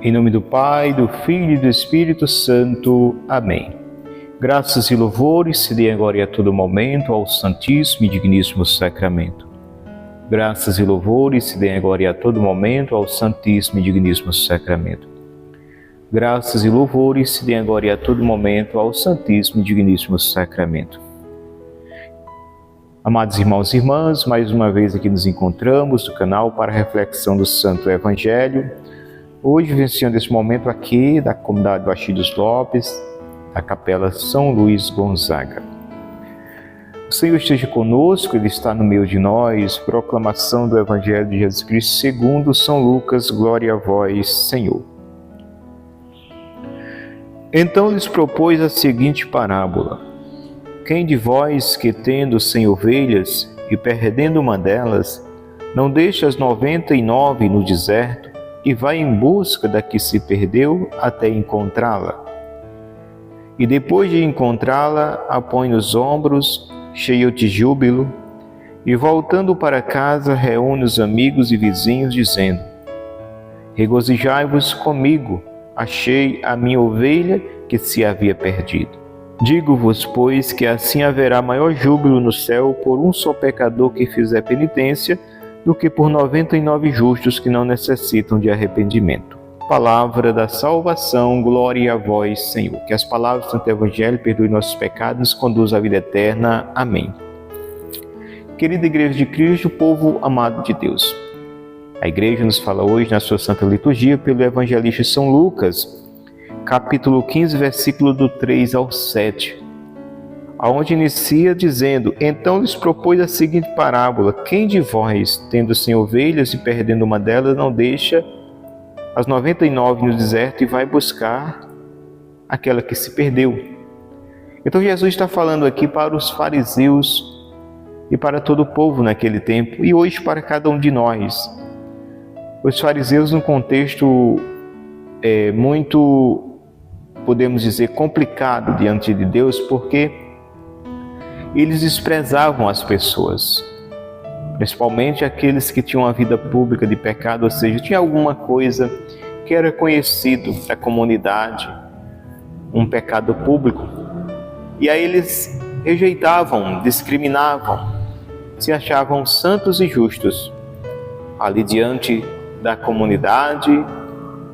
Em nome do Pai, do Filho e do Espírito Santo. Amém. Graças e louvores se dêem agora e a todo momento ao Santíssimo e Digníssimo Sacramento. Graças e louvores se dêem agora e a todo momento ao Santíssimo e Digníssimo Sacramento. Graças e louvores se dêem agora e a todo momento ao Santíssimo e Digníssimo Sacramento. Amados irmãos e irmãs, mais uma vez aqui nos encontramos no canal para a reflexão do Santo Evangelho. Hoje, vivenciando esse momento aqui da comunidade Bastidos Lopes, da Capela São Luís Gonzaga. O Senhor esteja conosco, Ele está no meio de nós. Proclamação do Evangelho de Jesus Cristo segundo São Lucas. Glória a vós, Senhor. Então lhes propôs a seguinte parábola: quem de vós que tendo 100 ovelhas e perdendo uma delas, não deixa as 99 no deserto e vai em busca da que se perdeu até encontrá-la? E depois de encontrá-la, a põe nos ombros, cheio de júbilo, e voltando para casa, reúne os amigos e vizinhos, dizendo: regozijai-vos comigo, achei a minha ovelha que se havia perdido. Digo-vos, pois, que assim haverá maior júbilo no céu por um só pecador que fizer penitência, do que por 99 justos que não necessitam de arrependimento. Palavra da salvação, glória a vós, Senhor. Que as palavras do Santo Evangelho perdoem nossos pecados e nos conduzam à vida eterna. Amém. Querida Igreja de Cristo, povo amado de Deus, a Igreja nos fala hoje na sua Santa Liturgia pelo Evangelista São Lucas, capítulo 15, versículo do 3 ao 7. Aonde inicia dizendo: então lhes propôs a seguinte parábola: quem de vós, tendo 100 ovelhas e perdendo uma delas, não deixa as 99 no deserto e vai buscar aquela que se perdeu? Então Jesus está falando aqui para os fariseus e para todo o povo naquele tempo, e hoje para cada um de nós. Os fariseus num contexto muito, podemos dizer, complicado diante de Deus, porque eles desprezavam as pessoas, principalmente aqueles que tinham uma vida pública de pecado, ou seja, tinha alguma coisa que era conhecido da comunidade, um pecado público, e aí eles rejeitavam, discriminavam, se achavam santos e justos ali diante da comunidade,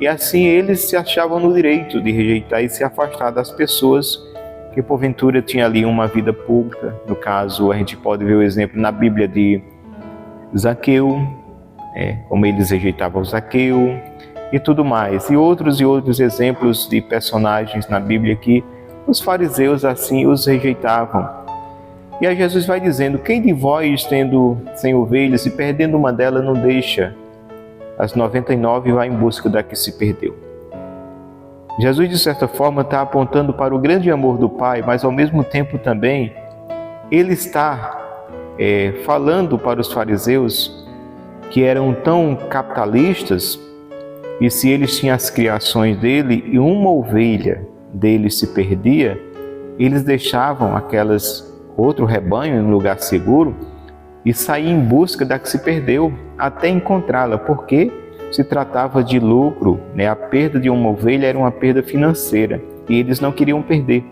e assim eles se achavam no direito de rejeitar e se afastar das pessoas que porventura tinha ali uma vida pública. No caso, a gente pode ver o exemplo na Bíblia de Zaqueu, como eles rejeitavam Zaqueu e tudo mais, e outros exemplos de personagens na Bíblia que os fariseus assim os rejeitavam. E aí Jesus vai dizendo: quem de vós, tendo 100 ovelhas e perdendo uma delas, não deixa as 99 e vai em busca da que se perdeu? Jesus, de certa forma, está apontando para o grande amor do Pai, mas ao mesmo tempo também Ele está falando para os fariseus que eram tão capitalistas, e se eles tinham as criações dele e uma ovelha dele se perdia, eles deixavam outro rebanho em um lugar seguro e saíam em busca da que se perdeu até encontrá-la, porque se tratava de lucro, A perda de uma ovelha era uma perda financeira e eles não queriam perder.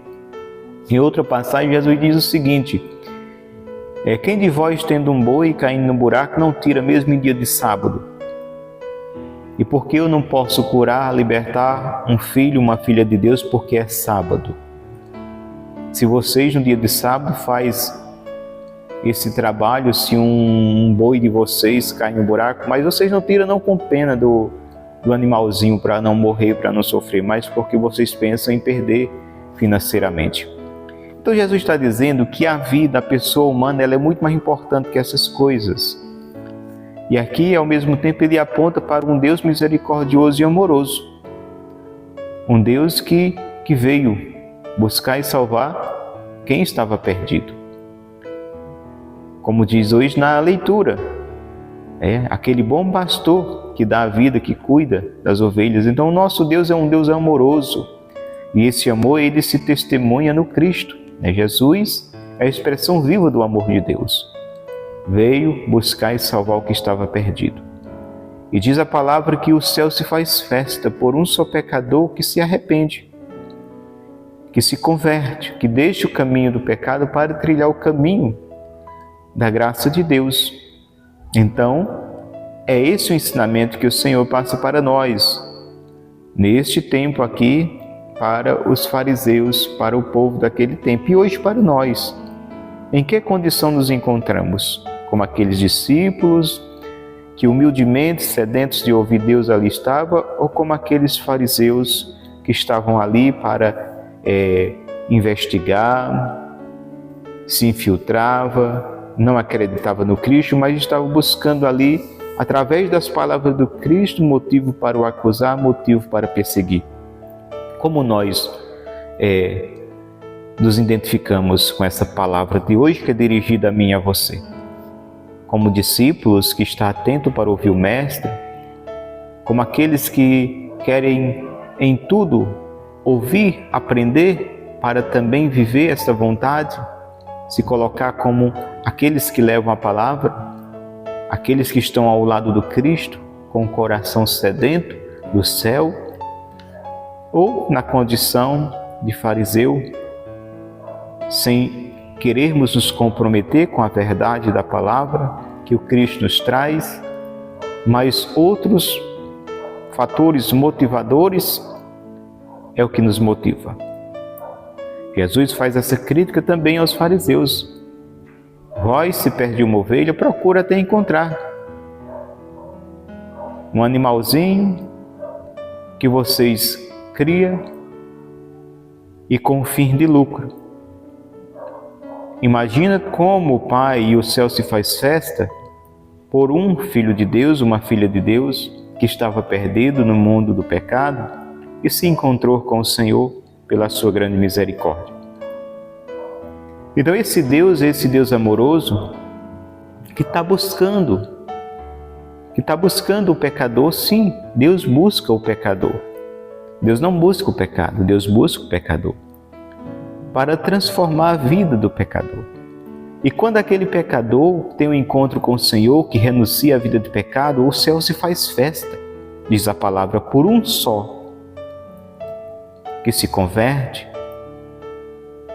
Em outra passagem, Jesus diz o seguinte: quem de vós, tendo um boi caindo no buraco, não tira mesmo em dia de sábado? E por que eu não posso curar, libertar um filho, uma filha de Deus, porque é sábado? Se vocês no dia de sábado faz esse trabalho, se um boi de vocês cai no buraco, mas vocês não tiram não com pena do animalzinho para não morrer, para não sofrer, mas porque vocês pensam em perder financeiramente. Então Jesus está dizendo que a vida, a pessoa humana, ela é muito mais importante que essas coisas. E aqui, ao mesmo tempo, ele aponta para um Deus misericordioso e amoroso. Um Deus que veio buscar e salvar quem estava perdido. Como diz hoje na leitura, aquele bom pastor que dá a vida, que cuida das ovelhas. Então o nosso Deus é um Deus amoroso, e esse amor ele se testemunha no Cristo. Jesus é a expressão viva do amor de Deus. Veio buscar e salvar o que estava perdido. E diz a palavra que o céu se faz festa por um só pecador que se arrepende, que se converte, que deixa o caminho do pecado para trilhar o caminho da graça de Deus. Então, é esse o ensinamento que o Senhor passa para nós, neste tempo aqui, para os fariseus, para o povo daquele tempo, e hoje para nós. Em que condição nos encontramos? Como aqueles discípulos que humildemente, sedentos de ouvir Deus ali estavam, ou como aqueles fariseus que estavam ali para investigar, se infiltrava, não acreditava no Cristo, mas estava buscando ali, através das palavras do Cristo, motivo para o acusar, motivo para perseguir. Como nós nos identificamos com essa palavra de hoje que é dirigida a mim e a você? Como discípulos que estão atentos para ouvir o Mestre, como aqueles que querem em tudo ouvir, aprender, para também viver essa vontade, se colocar como aqueles que levam a palavra, aqueles que estão ao lado do Cristo, com o coração sedento do céu, ou na condição de fariseu, sem querermos nos comprometer com a verdade da palavra que o Cristo nos traz, mas outros fatores motivadores é o que nos motiva. Jesus faz essa crítica também aos fariseus. Vós, se perde uma ovelha, procura até encontrar. Um animalzinho que vocês criam e com fim de lucro. Imagina como o Pai e o céu se faz festa por um filho de Deus, uma filha de Deus, que estava perdido no mundo do pecado e se encontrou com o Senhor pela sua grande misericórdia. Então esse Deus amoroso, que está buscando o pecador, sim, Deus busca o pecador. Deus não busca o pecado, Deus busca o pecador para transformar a vida do pecador. E quando aquele pecador tem um encontro com o Senhor, que renuncia à vida de pecado, o céu se faz festa, diz a palavra, por um só, que se converte,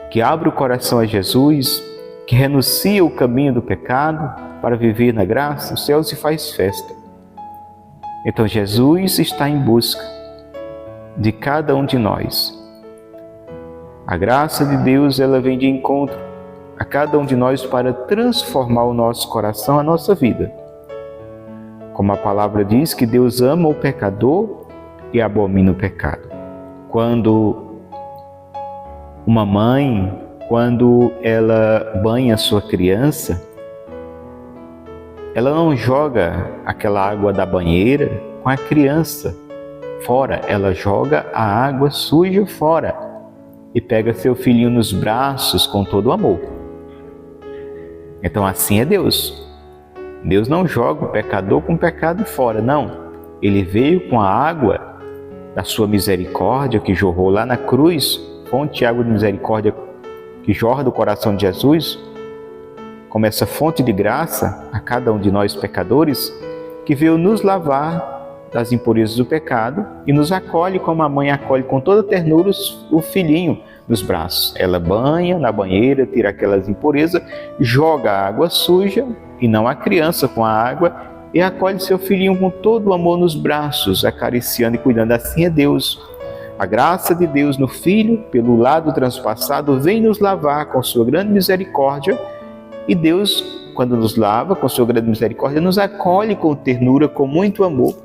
que abre o coração a Jesus, que renuncia o caminho do pecado para viver na graça, o céu se faz festa. Então Jesus está em busca de cada um de nós. A graça de Deus, ela vem de encontro a cada um de nós para transformar o nosso coração, a nossa vida. Como a palavra diz que Deus ama o pecador e abomina o pecado. Quando uma mãe, quando ela banha a sua criança, ela não joga aquela água da banheira com a criança fora, ela joga a água suja fora e pega seu filhinho nos braços com todo o amor. Então assim é Deus. Deus não joga o pecador com o pecado fora, não. Ele veio com a água da sua misericórdia que jorrou lá na cruz, fonte de água de misericórdia que jorra do coração de Jesus, como essa fonte de graça a cada um de nós pecadores, que veio nos lavar das impurezas do pecado e nos acolhe como a mãe acolhe com toda ternura o filhinho nos braços. Ela banha na banheira, tira aquelas impurezas, joga a água suja e não a criança com a água e acolhe seu filhinho com todo o amor nos braços, acariciando e cuidando. Assim é Deus. A graça de Deus no Filho, pelo lado transpassado, vem nos lavar com sua grande misericórdia e Deus, quando nos lava com sua grande misericórdia, nos acolhe com ternura, com muito amor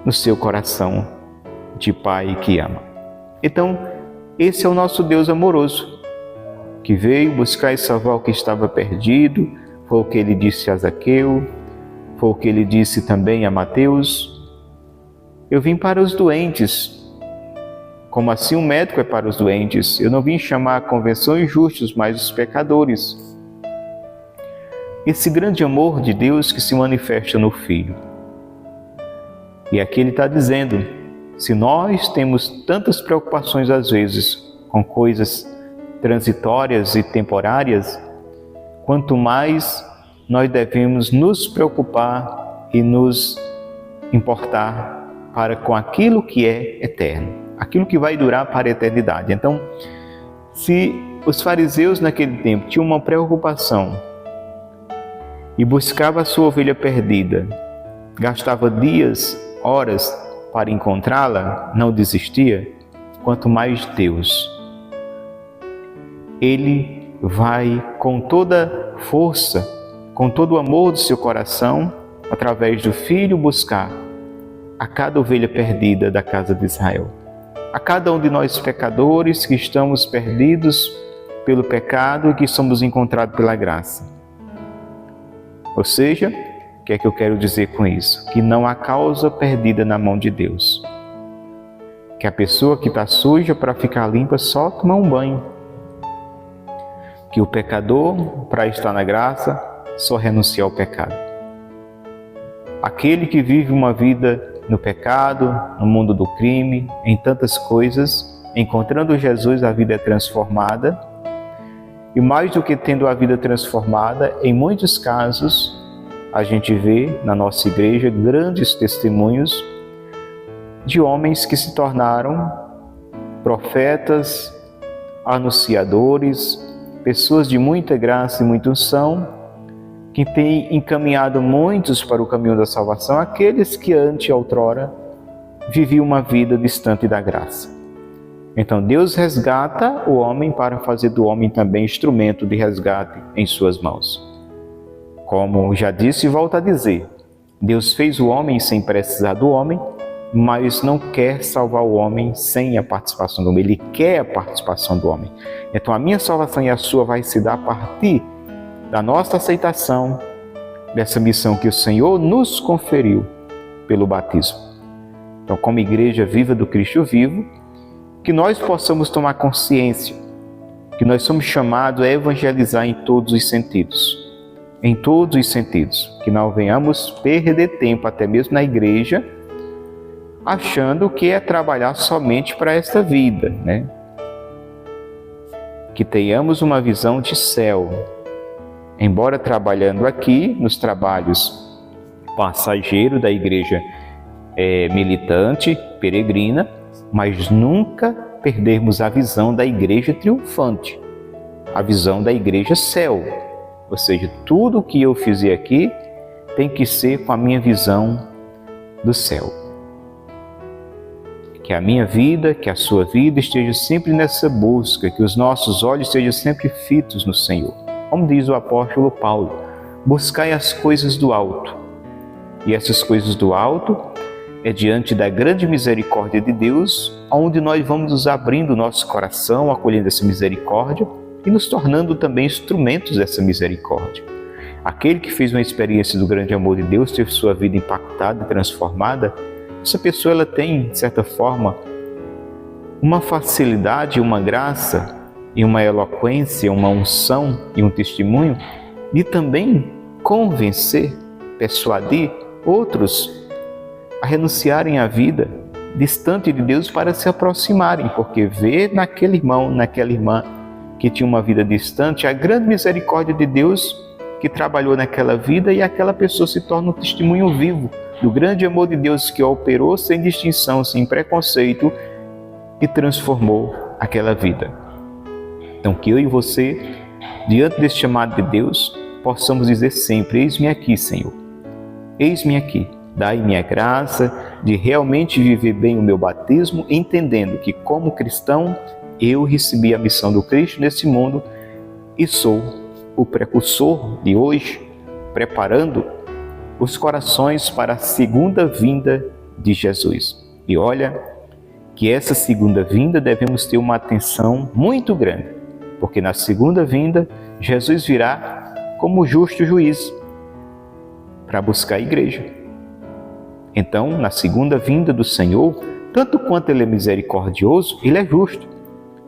no seu coração de Pai que ama. Então, esse é o nosso Deus amoroso, que veio buscar e salvar o que estava perdido. Foi o que ele disse a Zaqueu, foi o que ele disse também a Mateus. Eu vim para os doentes, como assim um médico é para os doentes. Eu não vim chamar a convenção os justos, mas os pecadores. Esse grande amor de Deus que se manifesta no Filho. E aqui ele está dizendo, se nós temos tantas preocupações às vezes com coisas transitórias e temporárias, quanto mais nós devemos nos preocupar e nos importar com aquilo que é eterno, aquilo que vai durar para a eternidade. Então, se os fariseus naquele tempo tinham uma preocupação e buscava a sua ovelha perdida, gastava dias, horas para encontrá-la, não desistia, quanto mais Deus. Ele vai com toda força, com todo o amor do seu coração, através do Filho, buscar a cada ovelha perdida da casa de Israel. A cada um de nós pecadores que estamos perdidos pelo pecado e que somos encontrados pela graça. Ou seja, o que é que eu quero dizer com isso? Que não há causa perdida na mão de Deus. Que a pessoa que está suja para ficar limpa só toma um banho. Que o pecador, para estar na graça, só renuncia ao pecado. Aquele que vive uma vida no pecado, no mundo do crime, em tantas coisas, encontrando Jesus, a vida é transformada. E mais do que tendo a vida transformada, em muitos casos, a gente vê na nossa igreja grandes testemunhos de homens que se tornaram profetas, anunciadores, pessoas de muita graça e muita unção, que têm encaminhado muitos para o caminho da salvação, aqueles que outrora viviam uma vida distante da graça. Então Deus resgata o homem para fazer do homem também instrumento de resgate em suas mãos. Como já disse e volto a dizer, Deus fez o homem sem precisar do homem, mas não quer salvar o homem sem a participação do homem. Ele quer a participação do homem. Então a minha salvação e a sua vai se dar a partir da nossa aceitação dessa missão que o Senhor nos conferiu pelo batismo. Então, como igreja viva do Cristo vivo, que nós possamos tomar consciência que nós somos chamados a evangelizar em todos os sentidos. Em todos os sentidos. Que não venhamos perder tempo, até mesmo na igreja, achando que é trabalhar somente para esta vida, né? Que tenhamos uma visão de céu. Embora trabalhando aqui, nos trabalhos passageiros da igreja militante, peregrina, mas nunca perdermos a visão da igreja triunfante, a visão da igreja céu. Ou seja, tudo o que eu fizer aqui tem que ser com a minha visão do céu. Que a minha vida, que a sua vida esteja sempre nessa busca, que os nossos olhos estejam sempre fitos no Senhor. Como diz o apóstolo Paulo, buscai as coisas do alto. E essas coisas do alto é diante da grande misericórdia de Deus, onde nós vamos nos abrindo o nosso coração, acolhendo essa misericórdia e nos tornando também instrumentos dessa misericórdia. Aquele que fez uma experiência do grande amor de Deus, teve sua vida impactada e transformada, essa pessoa ela tem, de certa forma, uma facilidade, uma graça e uma eloquência, uma unção e um testemunho de também convencer, persuadir outros a renunciarem à vida distante de Deus para se aproximarem, porque vê naquele irmão, naquela irmã que tinha uma vida distante, a grande misericórdia de Deus que trabalhou naquela vida e aquela pessoa se torna um testemunho vivo do grande amor de Deus que operou sem distinção, sem preconceito e transformou aquela vida. Então, que eu e você, diante desse chamado de Deus, possamos dizer sempre: eis-me aqui, Senhor. Eis-me aqui. Dai-me a graça de realmente viver bem o meu batismo, entendendo que, como cristão, eu recebi a missão do Cristo nesse mundo e sou o precursor de hoje, preparando os corações para a segunda vinda de Jesus. E olha, que essa segunda vinda devemos ter uma atenção muito grande, porque na segunda vinda, Jesus virá como justo juiz para buscar a igreja. Então, na segunda vinda do Senhor, tanto quanto Ele é misericordioso, Ele é justo.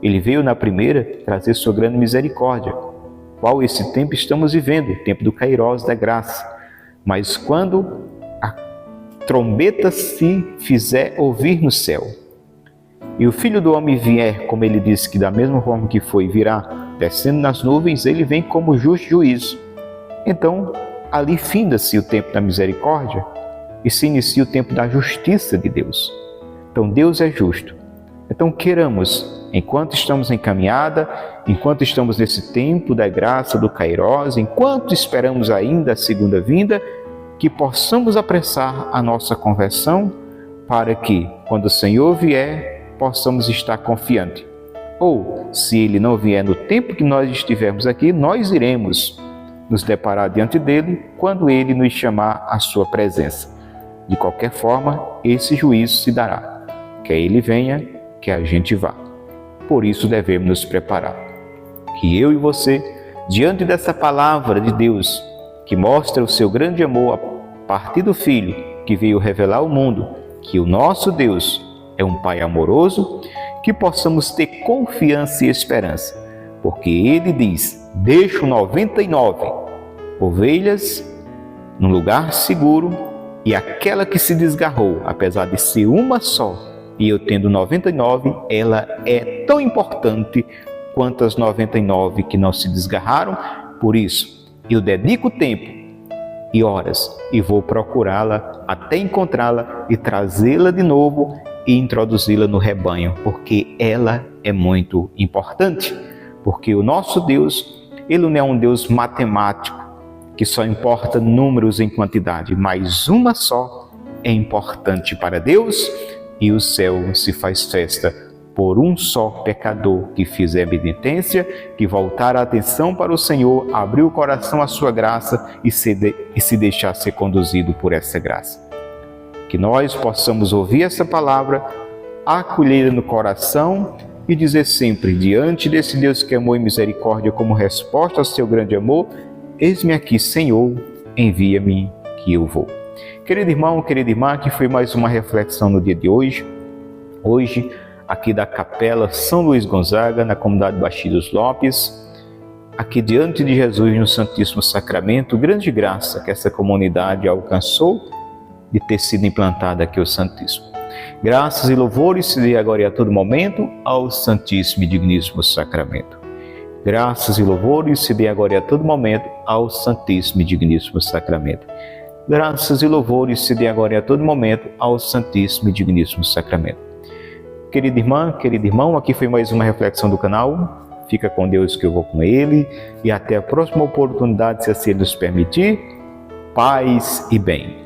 Ele veio na primeira trazer sua grande misericórdia, qual esse tempo estamos vivendo, o tempo do Kairós da graça. Mas quando a trombeta se fizer ouvir no céu, e o Filho do Homem vier, como ele disse que da mesma forma que foi, virá descendo nas nuvens, ele vem como justo juízo. Então, ali finda-se o tempo da misericórdia e se inicia o tempo da justiça de Deus. Então, Deus é justo. Então, queiramos, enquanto estamos em caminhada, enquanto estamos nesse tempo da graça, do Kairós, enquanto esperamos ainda a segunda vinda, que possamos apressar a nossa conversão para que, quando o Senhor vier, possamos estar confiantes. Ou, se Ele não vier no tempo que nós estivermos aqui, nós iremos nos deparar diante dEle quando Ele nos chamar à sua presença. De qualquer forma, esse juízo se dará. Quer Ele venha, quer a gente vá. Por isso devemos nos preparar. Que eu e você, diante dessa palavra de Deus, que mostra o seu grande amor a partir do Filho, que veio revelar ao mundo que o nosso Deus é um Pai amoroso, que possamos ter confiança e esperança, porque Ele diz: deixo 99 ovelhas num lugar seguro, e aquela que se desgarrou, apesar de ser uma só, e eu tendo 99, ela é tão importante quanto as 99 que não se desgarraram. Por isso, eu dedico tempo e horas e vou procurá-la até encontrá-la e trazê-la de novo e introduzi-la no rebanho, porque ela é muito importante. Porque o nosso Deus, Ele não é um Deus matemático, que só importa números em quantidade, mas uma só é importante para Deus, e o céu se faz festa por um só pecador que fizer penitência, que voltar a atenção para o Senhor, abrir o coração à sua graça e se deixar ser conduzido por essa graça. Que nós possamos ouvir essa palavra, acolhê-la no coração e dizer sempre, diante desse Deus que é amor e misericórdia, como resposta ao seu grande amor: eis-me aqui, Senhor, envia-me que eu vou. Querido irmão, querida irmã, que foi mais uma reflexão no dia de hoje. Hoje, aqui da Capela São Luís Gonzaga, na comunidade Baixílios Lopes, aqui diante de Jesus no Santíssimo Sacramento, grande graça que essa comunidade alcançou de ter sido implantada aqui o Santíssimo. Graças e louvores se dê agora e a todo momento ao Santíssimo e Digníssimo Sacramento. Graças e louvores se dê agora e a todo momento ao Santíssimo e Digníssimo Sacramento. Graças e louvores se dê agora e a todo momento ao Santíssimo e Digníssimo Sacramento. Querida irmã, querido irmão, aqui foi mais uma reflexão do canal. Fica com Deus que eu vou com Ele. E até a próxima oportunidade, se assim nos permitir. Paz e bem.